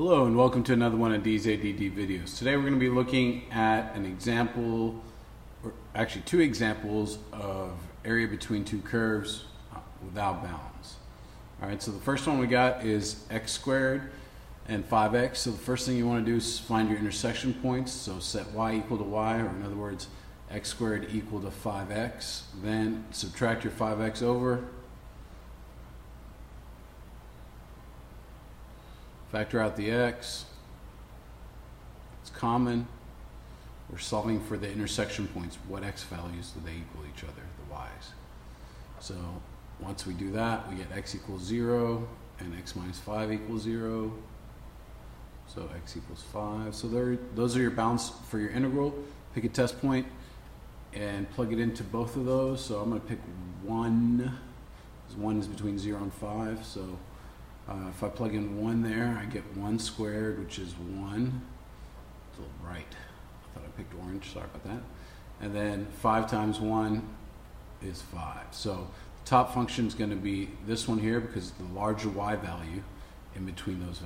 Hello and welcome to another one of DZDD videos. Today we're going to be looking at an example, or actually two examples of area between two curves without bounds. Alright, so the first one we got is x squared and 5x. So the first thing you want to do is find your intersection points. So set y equal to y, or in other words, x squared equal to 5x. Then subtract your 5x over. Factor out the x. It's common. We're solving for the intersection points. What x values do they equal each other? The y's. So once we do that, we get x equals 0 and x minus 5 equals 0. So x equals 5. So those are your bounds for your integral. Pick a test point and plug it into both of those. So I'm going to pick 1. 1 is between 0 and 5. So if I plug in 1 there, I get 1 squared, which is 1. It's a little bright. I thought I picked orange. Sorry about that. And then 5 times 1 is 5. So the top function is going to be this one here because the larger y value in between those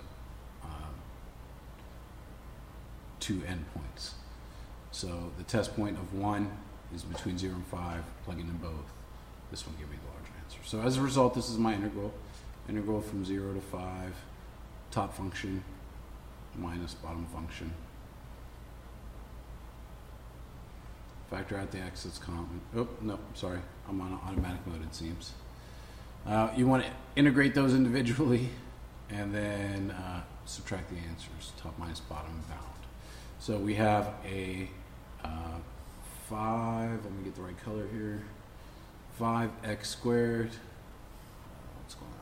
two endpoints. So the test point of 1 is between 0 and 5. Plugging in both. This one gives me the larger answer. So as a result, this is my integral. Integral from 0 to 5, top function minus bottom function. Factor out the x that's common. Oh, no, sorry. I'm on automatic mode, it seems. You want to integrate those individually and then subtract the answers, top minus bottom bound. So we have a 5, let me get the right color here, 5x squared. What's going on?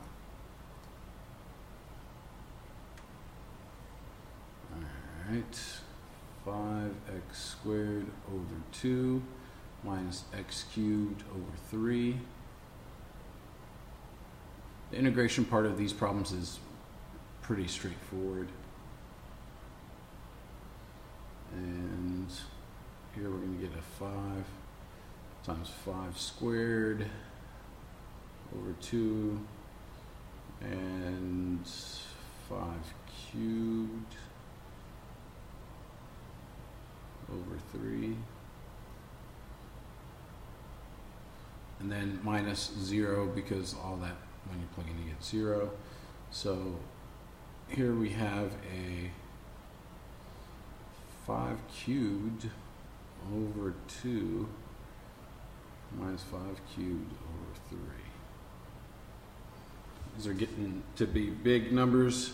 Alright, 5x squared over 2 minus x cubed over 3. The integration part of these problems is pretty straightforward. And here we're going to get a 5 times 5 squared over 2 and 5 cubed over 3, and then minus 0 because all that when you plug in you get 0. So here we have a 5 cubed over 2 minus 5 cubed over 3. These are getting to be big numbers.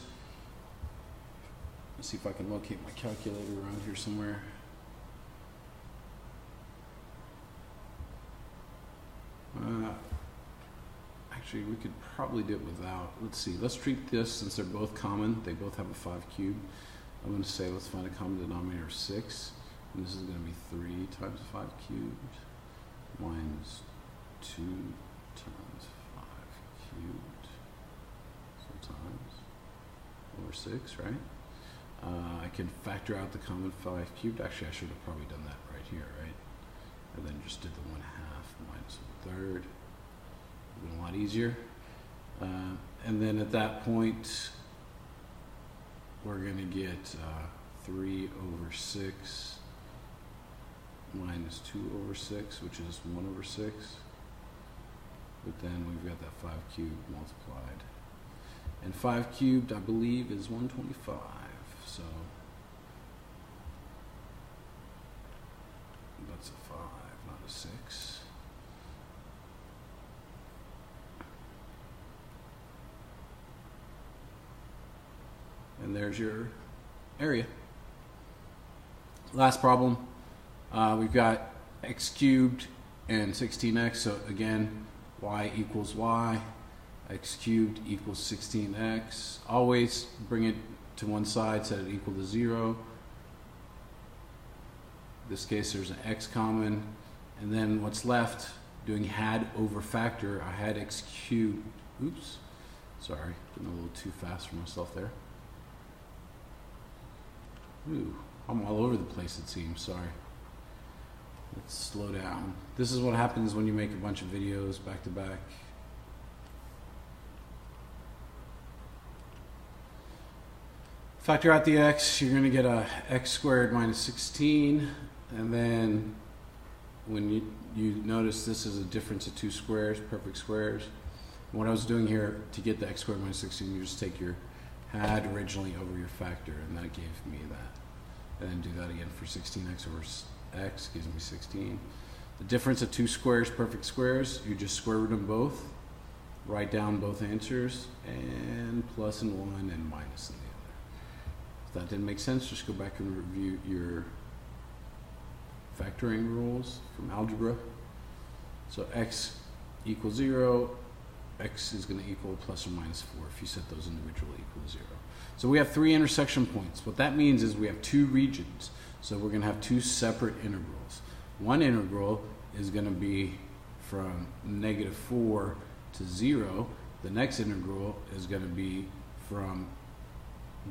Let's see if I can locate my calculator around here somewhere. Actually, we could probably do it without. Let's see. Let's treat this, since they're both common, they both have a 5 cubed. I'm going to say let's find a common denominator of 6. And this is going to be 3 times 5 cubed minus 2 times 5 cubed. Sometimes over 6, right? I can factor out the common 5 cubed. Actually, I should have probably done that right here, right? And then just did the 1/2 minus 1/3. Would have been a lot easier. And then at that point, we're going to get 3 over 6 minus 2 over 6, which is 1 over 6. But then we've got that 5 cubed multiplied. And 5 cubed, I believe, is 125. So that's a 5, not a 6. And there's your area. Last problem, we've got x cubed and 16x. So again, y equals y. X cubed equals 16x. Always bring it to one side, set it equal to 0. In this case, there's an x common. And then what's left, doing had over factor, I had x cubed. Oops, sorry, getting a little too fast for myself there. Ooh, I'm all over the place, it seems. Sorry. Let's slow down. This is what happens when you make a bunch of videos back to back. Factor out the x, you're going to get a x squared minus 16, and then when you notice this is a difference of two squares, perfect squares. And what I was doing here to get the x squared minus 16, you just take your had originally over your factor, and that gave me that. And then do that again for 16x over x gives me 16. The difference of two squares, perfect squares, you just square root them both, write down both answers, and plus in one and minus in the other. If that didn't make sense, just go back and review your factoring rules from algebra. So x equals 0, x is going to equal plus or minus 4 if you set those individually equal to 0. So we have 3 intersection points. What that means is we have 2 regions. So we're going to have 2 separate integrals. One integral is going to be from -4 to 0. The next integral is going to be from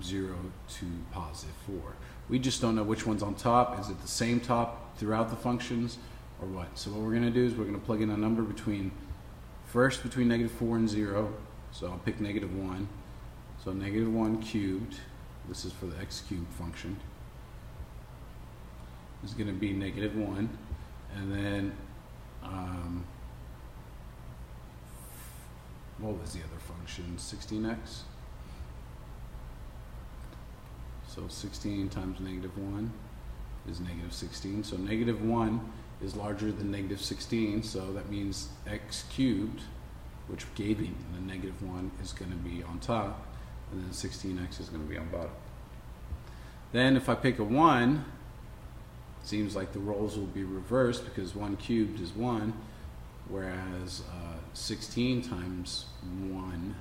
0 to positive 4. We just don't know which one's on top. Is it the same top throughout the functions or what? So what we're going to do is we're going to plug in a number between -4 and 0. So I'll pick -1. So -1 cubed, this is for the x cubed function, is going to be -1. And then, what was the other function? 16x. So 16 times -1 is -16. So -1 is larger than -16. So that means x cubed, which gave me the -1, is going to be on top. And then 16x is going to be on bottom. Then if I pick a 1, it seems like the roles will be reversed because 1 cubed is 1, whereas 16 times 1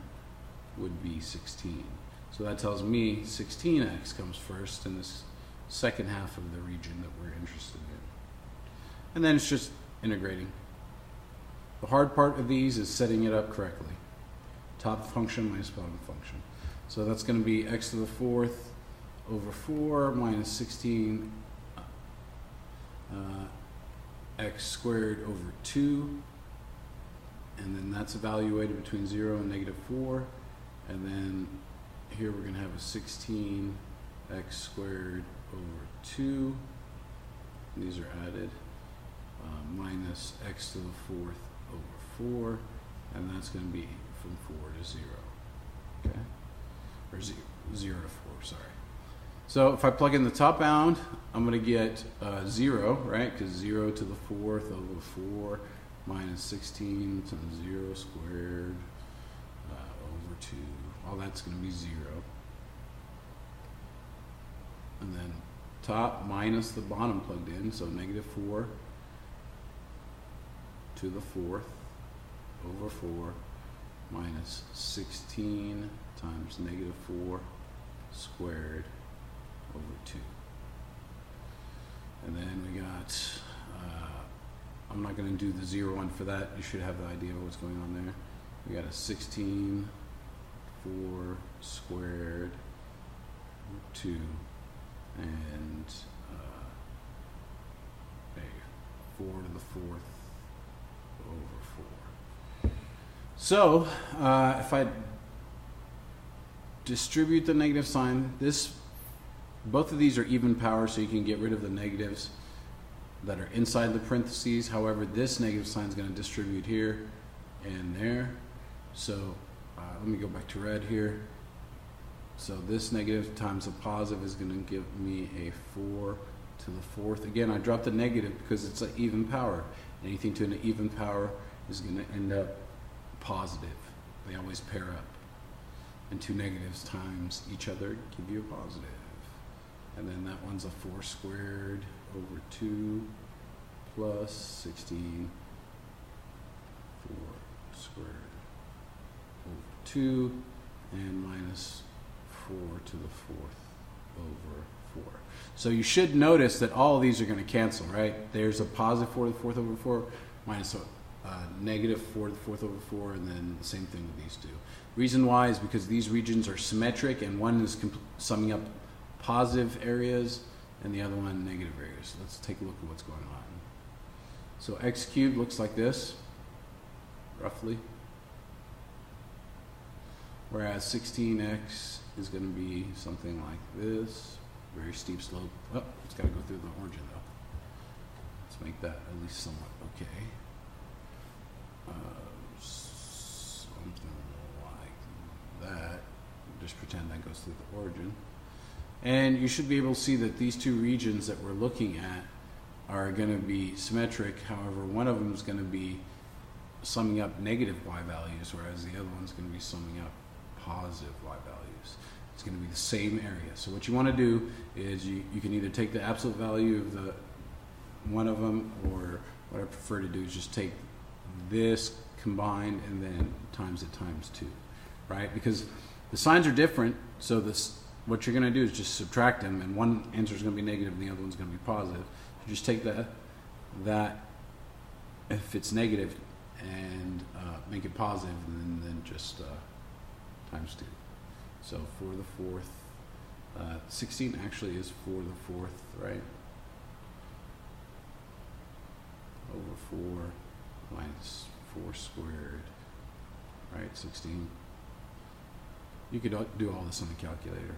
would be 16. So that tells me 16x comes first in this second half of the region that we're interested in. And then it's just integrating. The hard part of these is setting it up correctly. Top function minus bottom function. So that's going to be x to the 4th over 4 minus 16 x squared over 2. And then that's evaluated between 0 and -4. And then here we're going to have a 16 x squared over 2. These are added. Minus x to the 4th over 4. And that's going to be from 4 to 0. Okay? Or 0 to 4, sorry. So if I plug in the top bound, I'm going to get 0, right? Because 0 to the 4th over 4 minus 16 times 0 squared over 2. All that's going to be 0. And then top minus the bottom plugged in, so -4 to the 4th over 4 minus 16 times -4 squared over 2. And then we got, I'm not going to do the 0 one for that. You should have the idea of what's going on there. We got a 16 4 squared over 2 and a 4 to the 4th over 4. So if I distribute the negative sign, both of these are even power, so you can get rid of the negatives that are inside the parentheses. However, this negative sign is going to distribute here and there. So let me go back to red here. So this negative times a positive is going to give me a 4 to the 4th. Again, I dropped the negative because it's an even power. Anything to an even power is going to end up positive. They always pair up. And two negatives times each other give you a positive. And then that one's a 4 squared over 2 plus 16 4 squared over 2 and minus 4 to the 4th over 4. So you should notice that all of these are going to cancel, right? There's a positive 4 to the 4th over 4 minus a negative 4 to the 4th over 4, and then the same thing with these two. Reason why is because these regions are symmetric, and one is summing up positive areas and the other one negative areas. Let's take a look at what's going on. So x cubed looks like this, roughly. whereas 16x is going to be something like this, very steep slope. Oh, it's got to go through the origin though. Let's make that at least somewhat okay. Something like that. Just pretend that goes through the origin. And you should be able to see that these two regions that we're looking at are going to be symmetric. However, one of them is going to be summing up negative y values, whereas the other one's going to be summing up positive y values. It's going to be the same area. So what you want to do is you can either take the absolute value of the one of them, or what I prefer to do is just take this combined and then times it times 2, right? Because the signs are different, so what you're going to do is just subtract them, and one answer is going to be negative and the other one's going to be positive. You just take that if it's negative and make it positive, and then just times 2. So 4 to the 4th, 16 actually is 4 to the 4th, right? Over 4 minus 4 squared, right? 16. You could do all this on the calculator.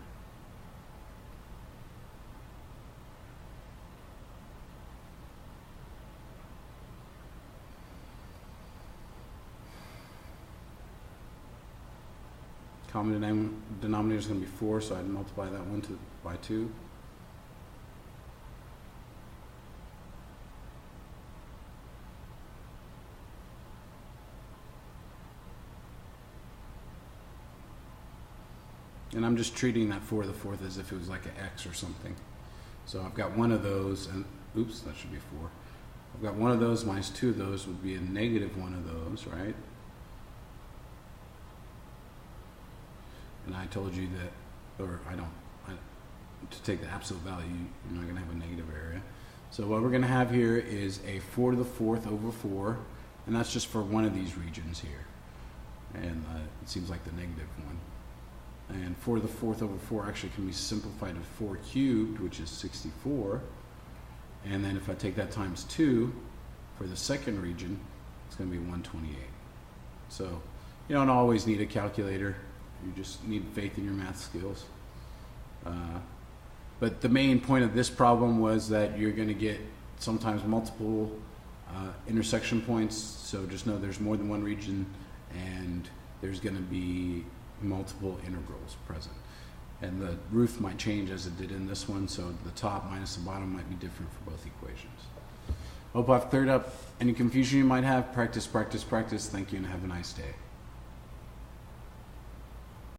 Common denominator is going to be 4, so I'd multiply that one by 2. And I'm just treating that 4 to the 4th as if it was like an x or something. So I've got one of those, and oops, that should be 4. I've got one of those minus 2 of those would be a negative one of those, right? And I told you that, or to take the absolute value, you're not going to have a negative area. So what we're going to have here is a 4 to the 4th over 4, and that's just for one of these regions here. And it seems like the negative one. And 4 to the 4th over 4 actually can be simplified to 4 cubed, which is 64. And then if I take that times 2 for the second region, it's going to be 128. So you don't always need a calculator. You just need faith in your math skills. But the main point of this problem was that you're going to get sometimes multiple intersection points. So just know there's more than one region, and there's going to be multiple integrals present. And the roof might change as it did in this one, so the top minus the bottom might be different for both equations. Hope I've cleared up any confusion you might have. Practice, practice, practice. Thank you, and have a nice day.